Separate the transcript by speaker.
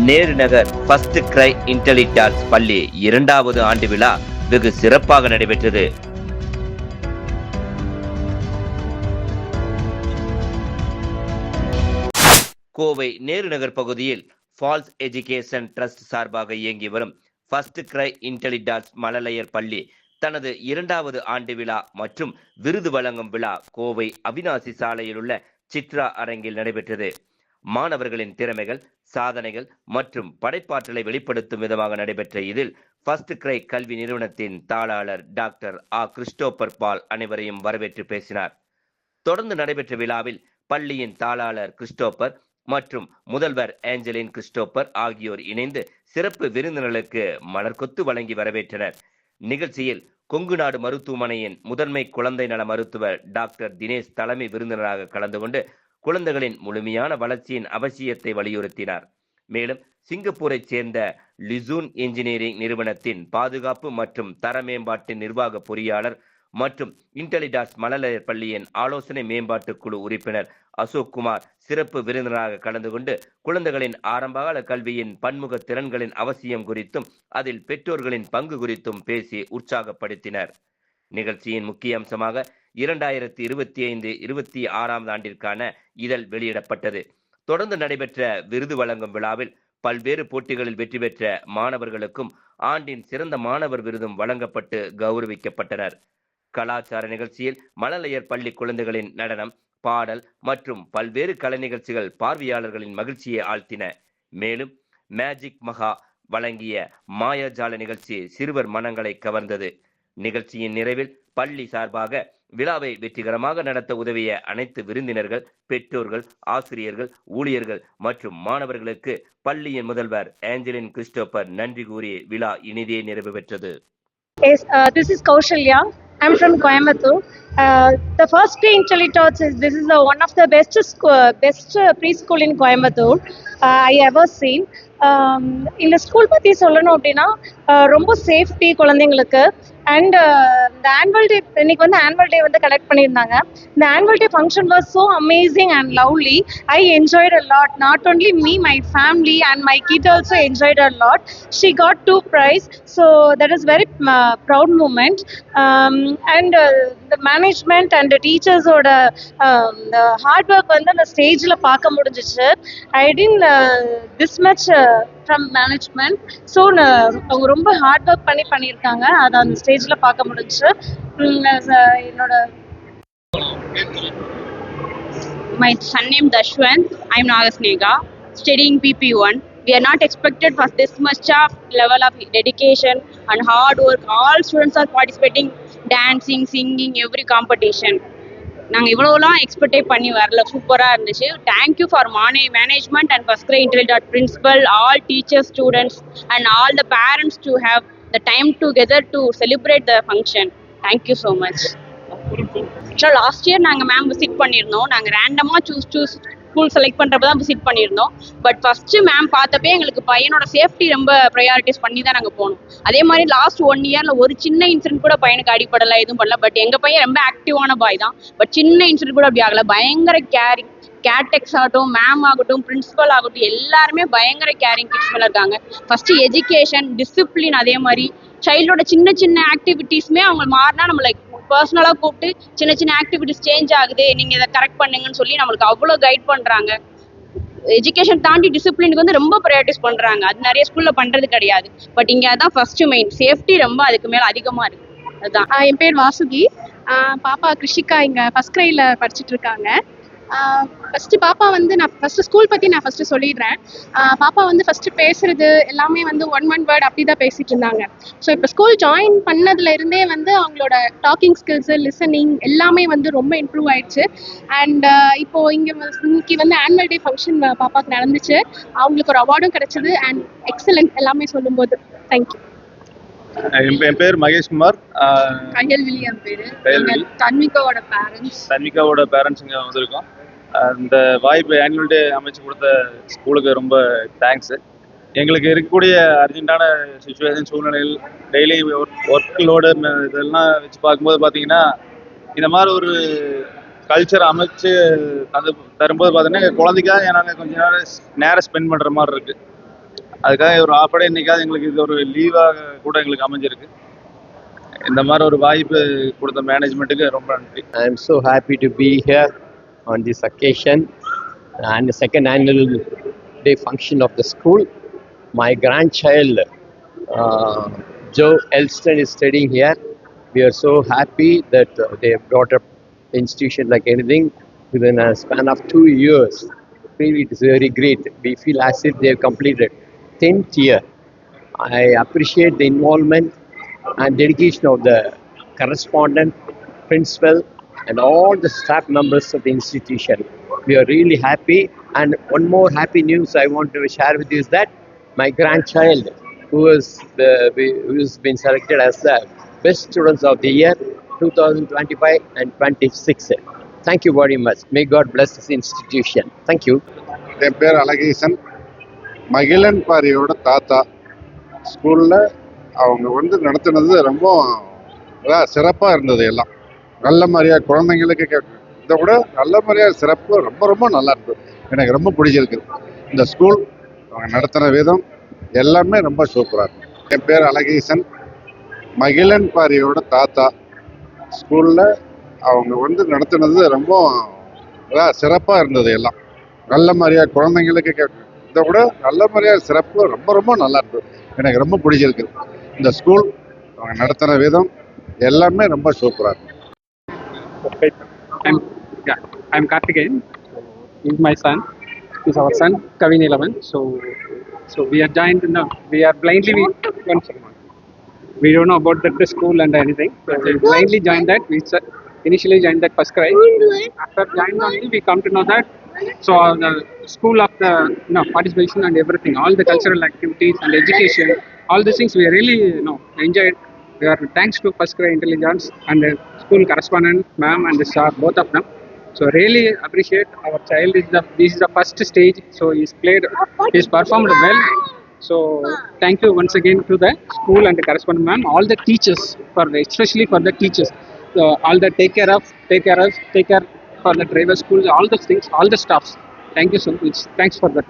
Speaker 1: நேரு நகர் first கிரை intelligence பள்ளி 2வது ஆண்டு விழா வெகு சிறப்பாக நடைபெற்றது. கோவை நேரு நகர் பகுதியில் ஃபால்ஸ் எஜுகேஷன் ட்ரஸ்ட் சார்பாக இயங்கி வரும் ஃபர்ஸ்ட் கிரை இன்டெலிஜென்ஸ் மழலையர் பள்ளி தனது 2வது ஆண்டு விழா மற்றும் விருது வழங்கும் விழா கோவை அவிநாசி சாலையில் உள்ள சித்ரா அரங்கில் நடைபெற்றது. மாணவர்களின் திறமைகள், சாதனைகள் மற்றும் படைப்பாற்றலை வெளிப்படுத்தும் விதமாக நடைபெற்ற இதில் ஃபர்ஸ்ட் கிரை கல்வி நிறுவனத்தின் தாளாளர் டாக்டர் கிறிஸ்டோபர் பால் அனைவரையும் வரவேற்று பேசினார். தொடர்ந்து நடைபெற்ற விழாவில் பள்ளியின் தாளாளர் கிறிஸ்டோபர் மற்றும் முதல்வர் ஏஞ்சலின் கிறிஸ்டோபர் ஆகியோர் இணைந்து சிறப்பு விருந்தினர்களுக்கு மலர்கொத்து வழங்கி வரவேற்றனர். நிகழ்ச்சியில் கொங்குநாடு மருத்துவமனையின் முதன்மை குழந்தை நல மருத்துவர் டாக்டர் தினேஷ் தலைமை விருந்தினராக கலந்து கொண்டு குழந்தைகளின் முழுமையான வளர்ச்சியின் அவசியத்தை வலியுறுத்தினார். மேலும் சிங்கப்பூரைச் சேர்ந்த லிசூன் இன்ஜினியரிங் நிறுவனத்தின் பாதுகாப்பு மற்றும் தர மேம்பாட்டு நிர்வாக பொறியாளர் மற்றும் இன்டெலிஜென்ஸ் மழலையர் பள்ளியின் ஆலோசனை மேம்பாட்டு குழு உறுப்பினர் அசோக் குமார் சிறப்பு விருந்தினராக கலந்து கொண்டு குழந்தைகளின் ஆரம்பகால கல்வியின் பன்முக திறன்களின் அவசியம் குறித்தும் அதில் பெற்றோர்களின் பங்கு குறித்தும் பேசி உற்சாகப்படுத்தினர். நிகழ்ச்சியின் முக்கிய அம்சமாக 2025-26 ஆண்டிற்கான இதழ் வெளியிடப்பட்டது. தொடர்ந்து நடைபெற்ற விருது வழங்கும் விழாவில் பல்வேறு போட்டிகளில் வெற்றி பெற்ற மாணவர்களுக்கும் ஆண்டின் சிறந்த மாணவர் விருதும் வழங்கப்பட்டு கௌரவிக்கப்பட்டனர். கலாச்சார நிகழ்ச்சியில் மழலையர் பள்ளி குழந்தைகளின் நடனம், பாடல் மற்றும் பல்வேறு கலை நிகழ்ச்சிகள் பார்வையாளர்களின் மகிழ்ச்சியை ஆழ்த்தின. மேலும் மேஜிக் மகா வழங்கிய மாயாஜால நிகழ்ச்சி சிறுவர் மனங்களை கவர்ந்தது. நிகழ்ச்சியின் நிறைவில் பள்ளி சார்பாக விழாவை வெற்றிகரமாக நடத்த உதவிய அனைத்து விருந்தினர்கள், பெற்றோர்கள், ஆசிரியர்கள், ஊழியர்கள் மற்றும் மாணவர்களுக்கு பள்ளியின் முதல்வர் ஏஞ்சலின் கிறிஸ்டோபர் நன்றி கூறி விழா இனிதே நிறைவு பெற்றது.
Speaker 2: Yes, this is Kaushalya. I'm from Coimbatore. The first Grey Intellitots this is one of the best preschool in Coimbatore I ever seen. இந்த ஸ்கூல் பற்றி சொல்லணும் அப்படின்னா ரொம்ப சேஃப்டி குழந்தைங்களுக்கு அண்ட் இந்த ஆனுவல் டே இன்னைக்கு வந்து ஆனுவல் டே வந்து கனெக்ட் பண்ணியிருந்தாங்க. இந்த annual day function was so amazing and lovely. I enjoyed a lot. Not only me, my family and my kid also enjoyed a lot. She got 2 prizes. So that is very proud moment. And இந்த management and டீச்சர்ஸோட hard work வந்து அந்த ஸ்டேஜில் பார்க்க முடிஞ்சிச்சு. I did this much from management. So அவங்க ரொம்ப hard work பண்ணியிருக்காங்க. அதை அந்த ஸ்டேஜில் பார்க்க முடிஞ்சிச்சு. என்னோட
Speaker 3: My son name Dashwant. I am Nagasnega, studying PP1. We are not expected for this much of level of dedication and hard work. All students are participating, dancing, singing, every competition. நாங்கள் இவ்வளோலாம் எக்ஸ்பெக்டே பண்ணி வரல. சூப்பராக இருந்துச்சு. Thank you for management and FirstCry intelligent principal, all teachers, students and all the parents to have the time together to celebrate the function. Thank you so much. Last year நாங்கள் ma'am visit பண்ணியிருந்தோம். நாங்கள் ரேண்டமாக choose school select பண்ணுறப்ப தான் visit பண்ணியிருந்தோம். But first ma'am பார்த்தப்பே எங்களுக்கு பையனோட safety ரொம்ப ப்ரையாரிட்டிஸ் பண்ணி தான் நாங்கள் போனோம். அதே மாதிரி லாஸ்ட் 1 இயரில் ஒரு சின்ன இன்சிடென்ட் கூட பையனுக்கு அடிப்படலை, எதுவும் பண்ணல. பட் எங்கள் பையன் ரொம்ப ஆக்டிவான பாய் தான். பட் சின்ன இன்சிடென்ட் கூட அப்படி ஆகலை. பயங்கர கேரிங். கேட்டெக்ஸ் ஆகட்டும், மேம் ஆகட்டும், பிரின்சிபல் ஆகட்டும், எல்லாருமே பயங்கர கேரிங் கிட்ஸ் மேலே இருக்காங்க. ஃபஸ்ட்டு எஜுகேஷன், டிசிப்ளின், அதே மாதிரி சைல்டோட சின்ன சின்ன ஆக்டிவிட்டீஸுமே அவங்க மாறினா நம்ம லைக் பர்சனலாக கூப்பிட்டு சின்ன சின்ன ஆக்டிவிட்டிஸ் சேஞ்ச் ஆகுது, நீங்கள் இதை கரெக்ட் பண்ணுங்கன்னு சொல்லி நம்மளுக்கு அவ்வளோ கைட் பண்ணுறாங்க. எஜுகேஷன் தாண்டி டிசிப்ளினுக்கு வந்து ரொம்ப ப்ரையாரிட்டிஸ் பண்ணுறாங்க. அது நிறைய ஸ்கூலில் பண்ணுறது கிடையாது. பட் இங்கே அதான் ஃபஸ்ட்டு மெயின். சேஃப்டி ரொம்ப அதுக்கு மேலே அதிகமாக இருக்குது. அதுதான்.
Speaker 4: என் பேர் வாசுகி. பாப்பா கிருஷிகா இங்கே ஃபஸ்ட் கிரையில் படிச்சுட்டு இருக்காங்க. ஃபஸ்ட்டு பாப்பா வந்து நான் ஃபஸ்ட்டு ஸ்கூல் பற்றி நான் ஃபஸ்ட்டு சொல்லிடுறேன். பாப்பா வந்து ஃபஸ்ட்டு பேசுகிறது எல்லாமே வந்து ஒன் வேர்ட் அப்படி தான் பேசிகிட்டு இருந்தாங்க. ஸோ இப்போ ஸ்கூல் ஜாயின் பண்ணதுலேருந்தே வந்து அவங்களோட டாக்கிங் ஸ்கில்ஸு, லிசனிங் எல்லாமே வந்து ரொம்ப இம்ப்ரூவ் ஆயிடுச்சு. அண்ட் இப்போது இன்னைக்கு வந்து ஆனுவல் டே ஃபங்க்ஷன் பாப்பாவுக்கு நடந்துச்சு. அவங்களுக்கு ஒரு அவார்டும் கிடச்சிது. அண்ட் எக்ஸலண்ட் எல்லாமே சொல்லும்போது. தேங்க்யூ.
Speaker 5: என் பேர் மகேஷ்குமார்.
Speaker 4: கையல்விழி என் பேர். தன்விகாவோட
Speaker 5: பேரண்ட்ஸ் இங்கே வந்திருக்கோம். இந்த வாய்ப்பு ஆனுவல் டே அமைச்சு கொடுத்த ஸ்கூலுக்கு ரொம்ப தேங்க்ஸு. எங்களுக்கு இருக்கக்கூடிய அர்ஜென்ட்டான சுச்சுவேஷன், சூழ்நிலைகள், டெய்லி ஒர்க் லோடு இதெல்லாம் வச்சு பார்க்கும்போது பார்த்தீங்கன்னா இந்த மாதிரி ஒரு கல்ச்சர் அமைச்சு அது தரும்போது பார்த்தீங்கன்னா குழந்தைக்காக நாங்கள் கொஞ்சம் நேரம் ஸ்பெண்ட் பண்ணுற மாதிரி இருக்குது. அதுக்காக ஒரு ஆஃப் டே இன்னைக்காவது எங்களுக்கு இது ஒரு லீவாக கூட எங்களுக்கு அமைஞ்சிருக்கு. இந்த மாதிரி ஒரு வாய்ப்பு கொடுத்த மேனேஜ்மெண்ட்டுக்கு ரொம்ப நன்றி.
Speaker 6: I am so happy to be here on this occasion and the second annual day function of the school. My grandchild, Joe Elston, is studying here. We are so happy that they have brought up the institution like anything within a span of 2 years. Really, it is very great. We feel as if they have completed 10th year. I appreciate the involvement and dedication of the correspondent, principal, and all the staff members of the institution. We are really happy. And one more happy news I want to share with you is that my grandchild, who has been selected as the best students of the year 2025 and 26. Thank you very much. May God bless this institution. Thank you.
Speaker 7: என் பேர் அழகேசன். மகிழன் பாரியோட தாத்தா. ஸ்கூலில் அவங்க நடத்துனது ரொம்ப சிறப்பாக இருந்தது. எல்லாம் நல்ல மாதிரியாக குழந்தைங்களுக்கு இதை விட நல்ல மாதிரியாக சிறப்பு ரொம்ப ரொம்ப நல்லா இருந்தது. எனக்கு ரொம்ப பிடிச்சிருக்கு இந்த ஸ்கூல். அவங்க நடத்துகிற விதம் எல்லாமே ரொம்ப சூப்பராக இருக்கும். என் பேர் அழகேசன். மகிழன் பாரியோட தாத்தா. ஸ்கூலில் அவங்க நடத்துனது ரொம்ப சிறப்பாக இருந்தது. எல்லாம் நல்ல மாதிரியாக குழந்தைங்களுக்கு இதை விட நல்ல மாதிரியாக சிறப்பு ரொம்ப ரொம்ப நல்லா இருந்தது. எனக்கு ரொம்ப பிடிச்சிருக்கு இந்த ஸ்கூல். அவங்க நடத்துகிற விதம் எல்லாமே ரொம்ப சூப்பராக இருக்கும்.
Speaker 8: I'm Karthikeyan. He's my son. He's our son, Kavin 11. So we are joined. We are blindly. We don't know about the school and anything. So we blindly joined that. We initially joined that first cry. After joining only, we come to know that. So the school of the participation and everything, all the cultural activities and education, all these things we really enjoyed. We are thanks to First Cry Intelligence and the school correspondent, ma'am and the sir, both of them. So really appreciate our child. This is the first stage. So he's performed well. So thank you once again to the school and the correspondent ma'am, all the teachers, especially for the teachers, all the take care for the driver schools, all those things, all the staffs. Thank you so much. Thanks for that.